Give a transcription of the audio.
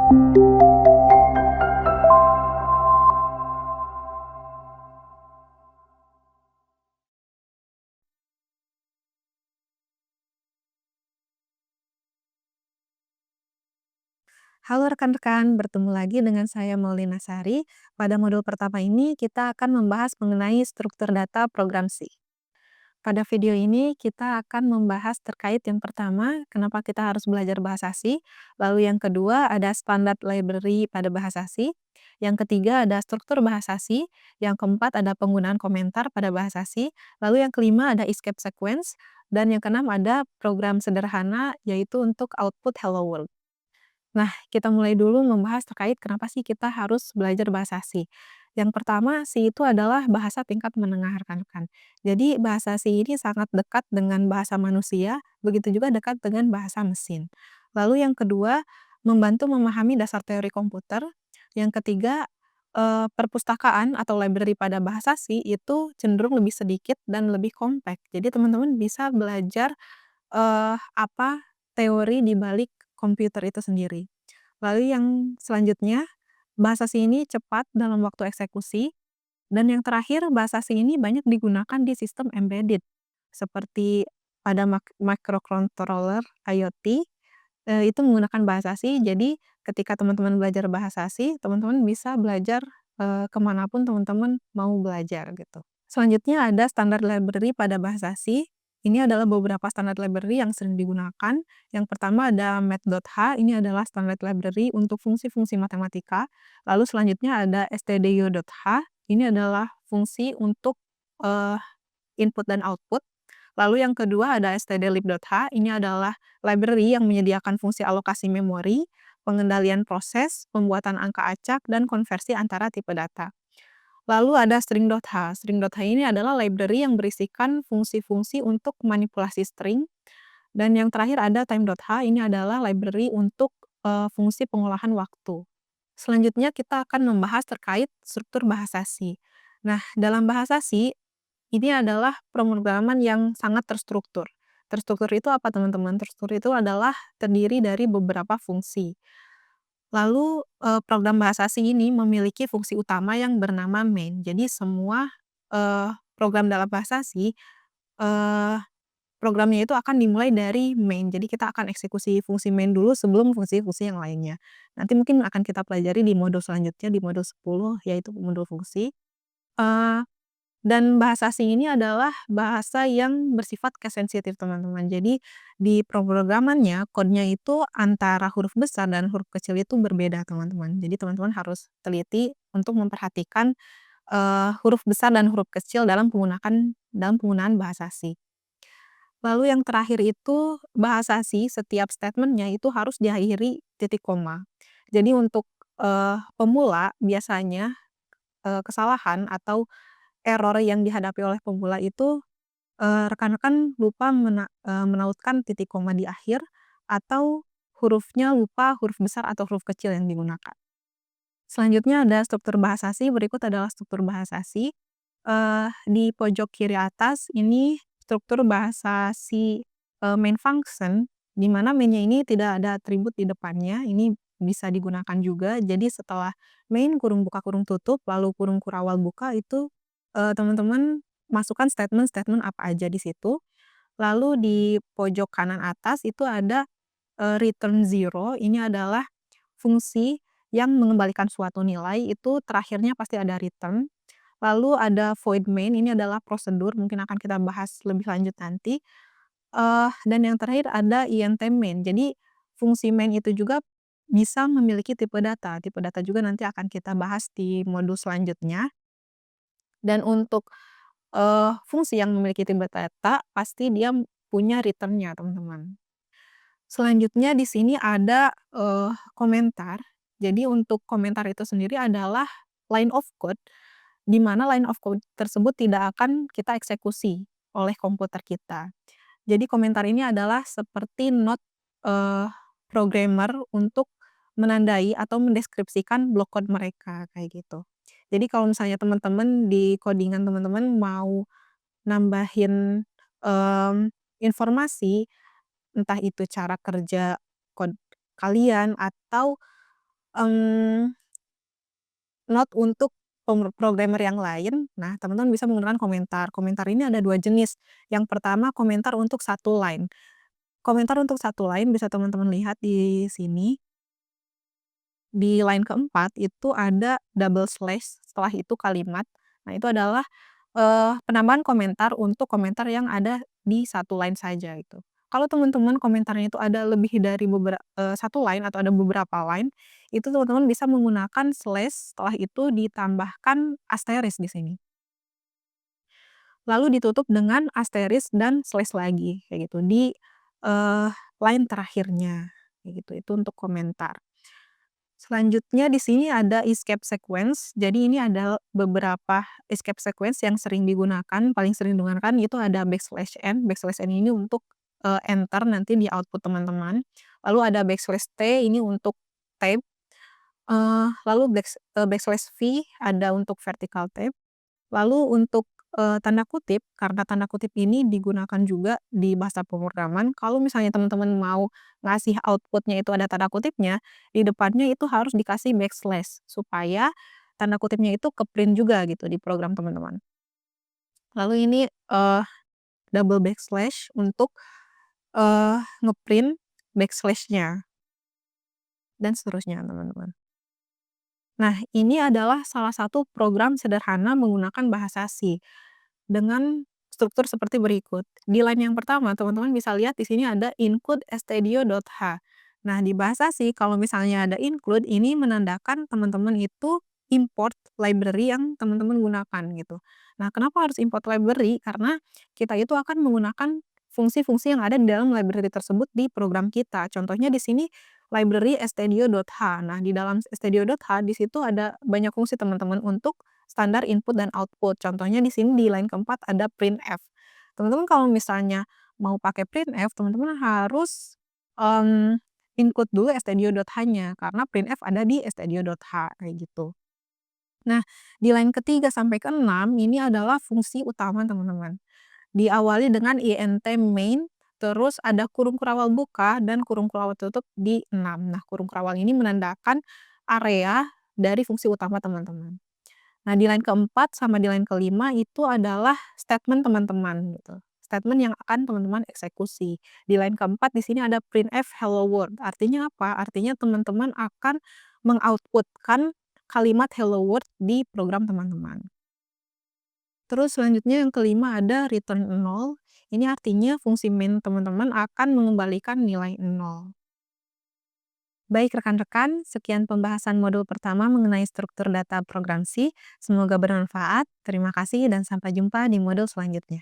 Halo rekan-rekan, bertemu lagi dengan saya Maulina Sari. Pada modul pertama ini kita akan membahas mengenai struktur data program C. Pada video ini kita akan membahas terkait yang pertama, kenapa kita harus belajar bahasa C. Lalu yang kedua ada standar library pada bahasa C. Yang ketiga ada struktur bahasa C. Yang keempat ada penggunaan komentar pada bahasa C. Lalu yang kelima ada escape sequence. Dan yang keenam ada program sederhana yaitu untuk output hello world. Nah, kita mulai dulu membahas terkait kenapa sih kita harus belajar bahasa C. Yang pertama, C itu adalah bahasa tingkat menengah rekan-rekan. Jadi, bahasa C ini sangat dekat dengan bahasa manusia, begitu juga dekat dengan bahasa mesin. Lalu yang kedua, membantu memahami dasar teori komputer. Yang ketiga, perpustakaan atau library pada bahasa C itu cenderung lebih sedikit dan lebih kompak. Jadi, teman-teman bisa belajar apa teori di balik komputer itu sendiri. Lalu yang selanjutnya, bahasa C ini cepat dalam waktu eksekusi, dan yang terakhir bahasa C ini banyak digunakan di sistem embedded, seperti pada microcontroller IoT, itu menggunakan bahasa C, jadi ketika teman-teman belajar bahasa C, teman-teman bisa belajar, ke teman-teman mau belajar gitu. Selanjutnya ada standar library pada bahasa C. Ini adalah beberapa standar library yang sering digunakan. Yang pertama ada math.h, ini adalah standar library untuk fungsi-fungsi matematika. Lalu selanjutnya ada stdio.h, ini adalah fungsi untuk eh, input dan output. Lalu yang kedua ada stdlib.h, ini adalah library yang menyediakan fungsi alokasi memori, pengendalian proses, pembuatan angka acak, dan konversi antara tipe data. Lalu ada string.h. String.h ini adalah library yang berisikan fungsi-fungsi untuk manipulasi string. Dan yang terakhir ada time.h, ini adalah library untuk fungsi pengolahan waktu. Selanjutnya kita akan membahas terkait struktur bahasa C. Nah, dalam bahasa C, ini adalah pemrograman yang sangat terstruktur. Terstruktur itu apa teman-teman? Terstruktur itu adalah terdiri dari beberapa fungsi. Lalu, program bahasa C ini memiliki fungsi utama yang bernama main. Jadi semua, program dalam bahasa C, eee, programnya itu akan dimulai dari main. Jadi kita akan eksekusi fungsi main dulu sebelum fungsi-fungsi yang lainnya. Nanti mungkin akan kita pelajari di modul selanjutnya, di modul 10, yaitu modul fungsi. Eee dan bahasa asing ini adalah bahasa yang bersifat case sensitif, teman-teman. Jadi, di pemrogramannya, kodenya itu antara huruf besar dan huruf kecil itu berbeda, teman-teman. Jadi, teman-teman harus teliti untuk memperhatikan, huruf besar dan huruf kecil dalam penggunaan bahasa C. Lalu yang terakhir itu, bahasa C, setiap statement-nya itu harus diakhiri titik koma. Jadi untuk, pemula biasanya, kesalahan atau error yang dihadapi oleh pemula itu, rekan-rekan lupa menautkan titik koma di akhir, atau hurufnya lupa huruf besar atau huruf kecil yang digunakan. Selanjutnya ada struktur bahasa C, berikut adalah struktur bahasa C. Di pojok kiri atas ini struktur bahasa C, main function, di mana main-nya ini tidak ada atribut di depannya, ini bisa digunakan juga. Jadi setelah main kurung buka kurung tutup, lalu kurung kurawal buka itu, teman-teman masukkan statement-statement apa aja di situ. Lalu di pojok kanan atas itu ada, return zero, ini adalah fungsi yang mengembalikan suatu nilai, itu terakhirnya pasti ada return. Lalu ada void main, ini adalah prosedur, mungkin akan kita bahas lebih lanjut nanti. Dan yang terakhir ada int main. Jadi fungsi main itu juga bisa memiliki tipe data juga nanti akan kita bahas di modul selanjutnya. Dan untuk, fungsi yang memiliki tipe data, pasti dia punya return-nya, teman-teman. Selanjutnya di sini ada, komentar. Jadi untuk komentar itu sendiri adalah line of code, di mana line of code tersebut tidak akan kita eksekusi oleh komputer kita. Jadi komentar ini adalah seperti note, eee, programmer untuk menandai atau mendeskripsikan blok code mereka, kayak gitu. Jadi kalau misalnya teman-teman di codingan teman-teman mau nambahin, informasi, entah itu cara kerja kod kalian atau mmm, note untuk programmer yang lain, nah teman-teman bisa menggunakan komentar. Komentar ini ada 2 jenis. Yang pertama komentar untuk satu line. Komentar untuk satu line bisa teman-teman lihat di sini. Di line keempat itu ada double slash, setelah itu kalimat. Nah, itu adalah, penambahan komentar untuk komentar yang ada di satu line saja itu. Kalau teman-teman komentarnya itu ada lebih dari satu line atau ada beberapa line, itu teman-teman bisa menggunakan slash, setelah itu ditambahkan asterisk di sini. Lalu ditutup dengan asterisk dan slash lagi, kayak gitu, di, line terakhirnya, kayak gitu. Itu untuk komentar. Selanjutnya di sini ada escape sequence. Jadi ini ada beberapa escape sequence yang sering digunakan, paling sering digunakan itu ada backslash n. Backslash n ini untuk, enter nanti di output teman-teman. Lalu ada backslash t ini untuk tab, lalu backslash v ada untuk vertical tab. Lalu untuk, tanda kutip, karena tanda kutip ini digunakan juga di bahasa pemrograman, kalau misalnya teman-teman mau ngasih output-nya itu ada tanda kutipnya, di depannya itu harus dikasih backslash, supaya tanda kutipnya itu ke-print juga gitu di program teman-teman. Lalu ini, double backslash untuk, nge-print backslash-nya, dan seterusnya teman-teman. Nah, ini adalah salah satu program sederhana menggunakan bahasa C. Dengan struktur seperti berikut. Di line yang pertama, teman-teman bisa lihat di sini ada include stdio.h. Nah, di bahasa C, kalau misalnya ada include, ini menandakan teman-teman itu import library yang teman-teman gunakan gitu. Nah, kenapa harus import library? Karena kita itu akan menggunakan fungsi-fungsi yang ada di dalam library tersebut di program kita. Contohnya di sini library stdio.h. Nah, di dalam stdio.h di situ ada banyak fungsi teman-teman untuk standar input dan output. Contohnya di sini di line keempat ada printf. Teman-teman kalau misalnya mau pakai printf, teman-teman harus, include dulu stdio.h-nya, karena printf ada di stdio.h, kayak gitu. Nah, di line ketiga sampai ke-6 ini adalah fungsi utama teman-teman. Diawali dengan int main, terus ada kurung kurawal buka dan kurung kurawal tutup di 6. Nah, kurung kurawal ini menandakan area dari fungsi utama teman-teman. Nah, di line keempat sama di line kelima itu adalah statement teman-teman gitu. Statement yang akan teman-teman eksekusi. Di line keempat di sini ada printf hello world. Artinya apa? Artinya teman-teman akan mengoutputkan kalimat hello world di program teman-teman. Terus selanjutnya yang kelima ada return 0. Ini artinya fungsi main teman-teman akan mengembalikan nilai 0. Baik rekan-rekan, sekian pembahasan modul pertama mengenai struktur data program C. Semoga bermanfaat. Terima kasih dan sampai jumpa di modul selanjutnya.